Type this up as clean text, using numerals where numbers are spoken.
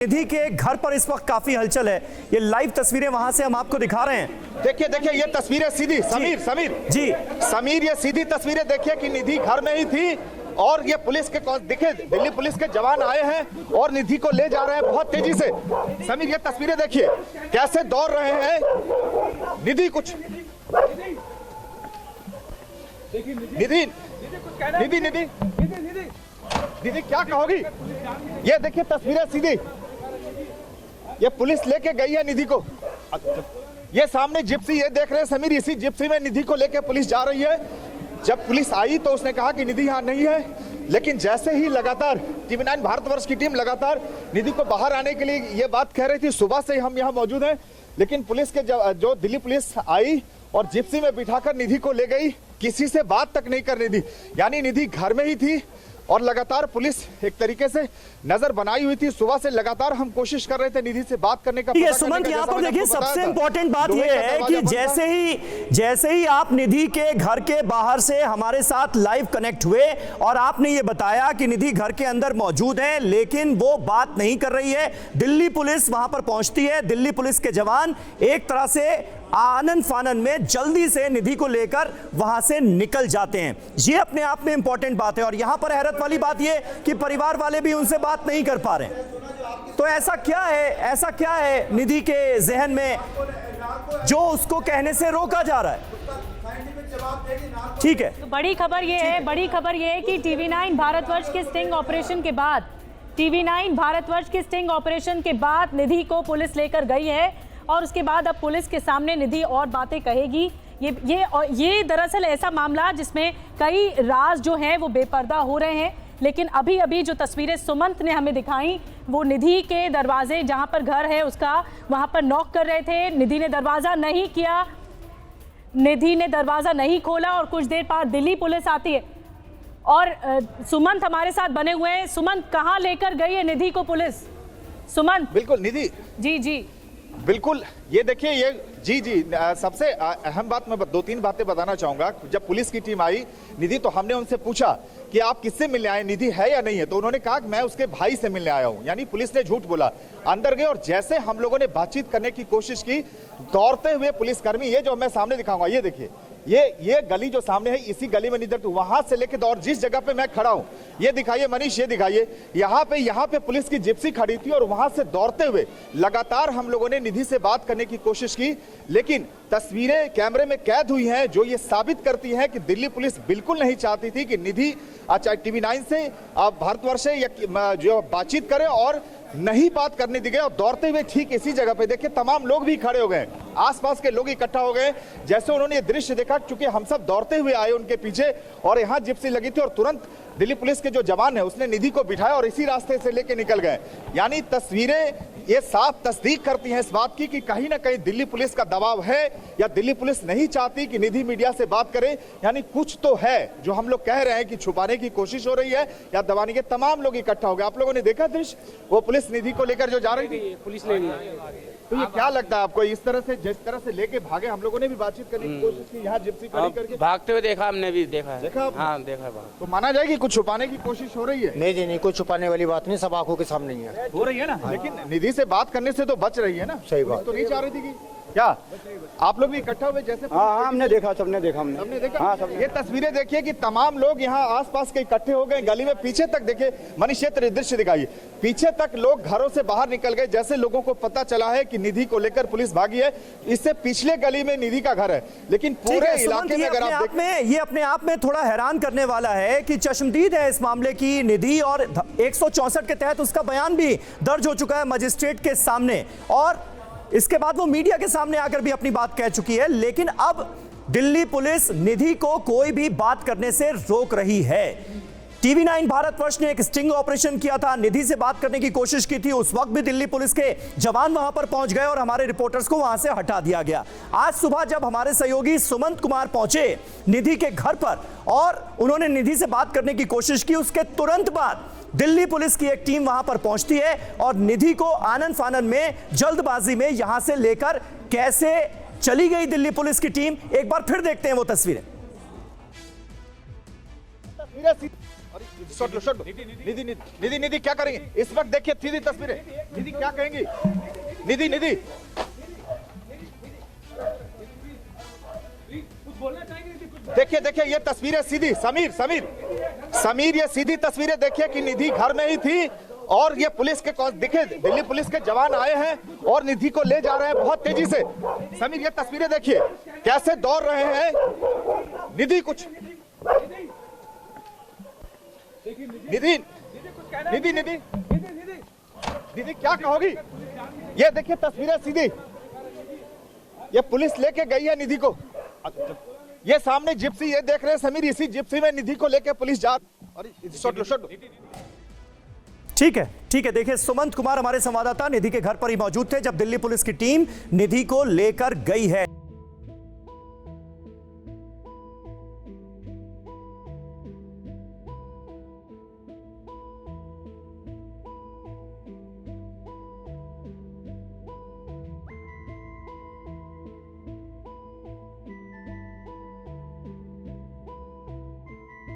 निधि के घर पर इस वक्त काफी हलचल है। ये लाइव तस्वीरें वहां से हम आपको दिखा रहे हैं। देखिए देखिए ये तस्वीरें सीधी समीर ये सीधी तस्वीरें देखिए कि निधि घर में ही थी और ये पुलिस के दिखे दिल्ली पुलिस के जवान आए हैं और निधि को ले जा रहे हैं बहुत तेजी से। समीर ये तस्वीरें देखिए कैसे दौड़ रहे हैं। निधि कुछ निधि निधि निधि निधि क्या कहोगी? ये देखिए तस्वीरें सीधी, ये पुलिस लेके गई है निधि को। ये सामने जिप्सी ये देख रहे हैं समीर, इसी जिप्सी में निधि को लेके पुलिस जा रही है। जब पुलिस आई तो उसने कहा कि निधि यहाँ नहीं है, लेकिन जैसे ही लगातार टीवी 9 भारतवर्ष की टीम लगातार निधि को बाहर आने के लिए ये बात कह रही थी। सुबह से हम यहाँ मौजूद हैं, लेकिन पुलिस के जो दिल्ली पुलिस आई और जिप्सी में बिठाकर निधि को ले गई, किसी से बात तक नहीं करने दी। यानी निधि घर में ही थी और लगातार पुलिस एक तरीके से नजर बनाई हुई थी। सुबह से लगातार हम कोशिश कर रहे थे निधि से बात करने का। सुमंत, यहाँ पर देखिए सबसे इंपॉर्टेंट बात यह है कि जैसे ही आप निधि के घर के बाहर से हमारे साथ लाइव कनेक्ट हुए और आपने ये बताया कि निधि घर के अंदर मौजूद है, लेकिन वो बात नहीं कर रही है। दिल्ली पुलिस वहां पर पहुंचती है, दिल्ली पुलिस के जवान एक तरह से आनन फानन में जल्दी से निधि को लेकर वहां से निकल जाते हैं। ये अपने आप में इंपॉर्टेंट बात है। और यहां पर हैरत वाली बात यह कि परिवार वाले भी उनसे बात नहीं कर पा रहे। तो ऐसा क्या है निधि के जहन में जो उसको कहने से रोका जा रहा है? ठीक है, तो बड़ी खबर यह है कि टीवी 9 भारतवर्ष के स्टिंग ऑपरेशन के बाद निधि को पुलिस लेकर गई है और उसके बाद अब पुलिस के सामने निधि और बातें कहेगी। ये दरअसल ऐसा मामला जिसमें कई राज जो हैं वो बेपर्दा हो रहे हैं। लेकिन अभी जो तस्वीरें सुमंत ने हमें दिखाई, वो निधि के दरवाजे जहां पर घर है उसका, वहां पर नॉक कर रहे थे। निधि ने दरवाजा नहीं किया, निधि ने दरवाजा नहीं खोला और कुछ देर बाद दिल्ली पुलिस आती है। और सुमंत हमारे साथ बने हुए हैं। सुमंत, कहाँ लेकर गई है निधि को पुलिस? सुमंत। बिल्कुल निधि, जी बिल्कुल। ये देखिए ये जी सबसे अहम बात मैं 2-3 बातें बताना चाहूंगा। जब पुलिस की टीम आई निधि, तो हमने उनसे पूछा कि आप किससे मिलने आए, निधि है या नहीं है? तो उन्होंने कहा कि मैं उसके भाई से मिलने आया हूं। यानी पुलिस ने झूठ बोला। अंदर गए और जैसे हम लोगों ने बातचीत करने की कोशिश की, दौड़ते हुए पुलिसकर्मी, ये जो मैं सामने दिखाऊंगा, ये देखिए ये गली जो सामने है, इसी गली में निधि, वहां से लेके और जिस जगह पे मैं खड़ा हूं, ये दिखाइए मनीष, ये दिखाइए, यहाँ पे पुलिस की जिप्सी खड़ी थी और वहां से दौड़ते हुए लगातार हम लोगों ने निधि से बात करने की कोशिश की। लेकिन तस्वीरें कैमरे में कैद हुई हैं जो ये साबित करती हैं कि दिल्ली पुलिस बिल्कुल नहीं चाहती थी कि निधि टीवी 9 से भारतवर्ष से जो बातचीत करे, और नहीं बात करने दी गई। और दौड़ते हुए ठीक इसी जगह पे देखिए तमाम लोग भी खड़े हो गए, आसपास के लोग इकट्ठा हो गए। जैसे उन्होंने ये दृश्य देखा, क्योंकि हम सब दौड़ते हुए आए उनके पीछे और यहाँ जिप्सी लगी थी और तुरंत दिल्ली पुलिस के जो जवान है उसने निधि को बिठाया और इसी रास्ते से लेके निकल गए। यानी तस्वीरें ये साफ तस्दीक करती हैं इस बात की कि कहीं ना कहीं दिल्ली पुलिस का दबाव है, या दिल्ली पुलिस नहीं चाहती कि निधि मीडिया से बात करे। यानी कुछ तो है जो हम लोग कह रहे हैं कि छुपाने की कोशिश हो रही है या दबाने के। तमाम लोग इकट्ठा हो गए। आप लोगों ने देखा दृश्य, वो पुलिस निधि को लेकर जो जा रही थी, पुलिस लेने। तो ये क्या लगता है आपको, इस तरह से जिस तरह से लेके भागे? हम लोगों ने भी बातचीत करने की कोशिश की, यहाँ जिप्सी खड़ी करके भागते हुए देखा, हमने भी देखा है। देखा? हाँ देखा। तो माना जाए कि कुछ छुपाने की कोशिश हो रही है? नहीं, कोई छुपाने वाली बात नहीं, सब आंखों के सामने ही है। हो रही है ना। लेकिन निधि से बात करने से तो बच रही है ना। सही बात। तो नहीं चाह रही थी कि क्या आप लोग भी इकट्ठा हुए? जैसे हाँ, हमने देखा, सबने देखा। हाँ, ये तस्वीरें देखिए कि तमाम लोग यहाँ आसपास के इकट्ठे हो गए गली में। पीछे तक देखिए मनीष, ये दृश्य दिखाइए, पीछे तक लोग घरों से बाहर निकल गए। जैसे लोगों को पता चला है कि निधि को लेकर पुलिस भागी है। इससे पिछले गली में निधि का घर है, लेकिन पूरे इलाके में अगर आप ये अपने आप में थोड़ा हैरान करने वाला है कि चश्मदीद है इस मामले की निधि, और 164 के तहत उसका बयान भी दर्ज हो चुका है मजिस्ट्रेट के सामने, और इसके बाद वो मीडिया के सामने आकर भी अपनी बात कह चुकी है। लेकिन अब दिल्ली पुलिस निधि को कोई भी बात करने से रोक रही है। टीवी 9 भारतवर्ष ने एक स्टिंग ऑपरेशन किया था, निधि से बात करने की कोशिश की थी। उस वक्त भी दिल्ली पुलिस के जवान वहां पर पहुंच गए और हमारे रिपोर्टर्स को वहां से हटा दिया गया। आज सुबह जब हमारे सहयोगी सुमंत कुमार पहुंचे निधि के घर पर और उन्होंने निधि से बात करने की कोशिश की, उसके तुरंत बाद दिल्ली पुलिस की एक टीम वहां पर पहुंचती है और निधि को आनन फानन में जल्दबाजी में यहां से लेकर कैसे चली गई दिल्ली पुलिस की टीम। एक बार फिर देखते हैं वो तस्वीरें। शॉट लो, शॉट लो। निधि निधि निधि निधि क्या करेंगे इस वक्त? देखिए सीधी तस्वीरें, निधि क्या कहेंगी? निधि निधि देखिए देखिए ये तस्वीरें सीधी, समीर समीर समीर ये सीधी तस्वीरें देखिए कि निधि घर में ही थी और ये पुलिस के दिखे, दिल्ली पुलिस के जवान आए हैं और निधि को ले जा रहे हैं बहुत तेजी से। समीर ये तस्वीरें देखिए कैसे दौड़ रहे हैं। निधि कुछ निधि निधि निधि निधि क्या कहोगी? ये देखिए तस्वीरें सीधी, ये पुलिस लेके गई है निधि को। ये सामने जिप्सी ये देख रहे हैं समीर, इसी जिप्सी में निधि को लेके पुलिस जा। अरे शॉट लो, शॉट लो। ठीक है, देखिए सुमंत कुमार हमारे संवाददाता निधि के घर पर ही मौजूद थे जब दिल्ली पुलिस की टीम निधि को लेकर गई है।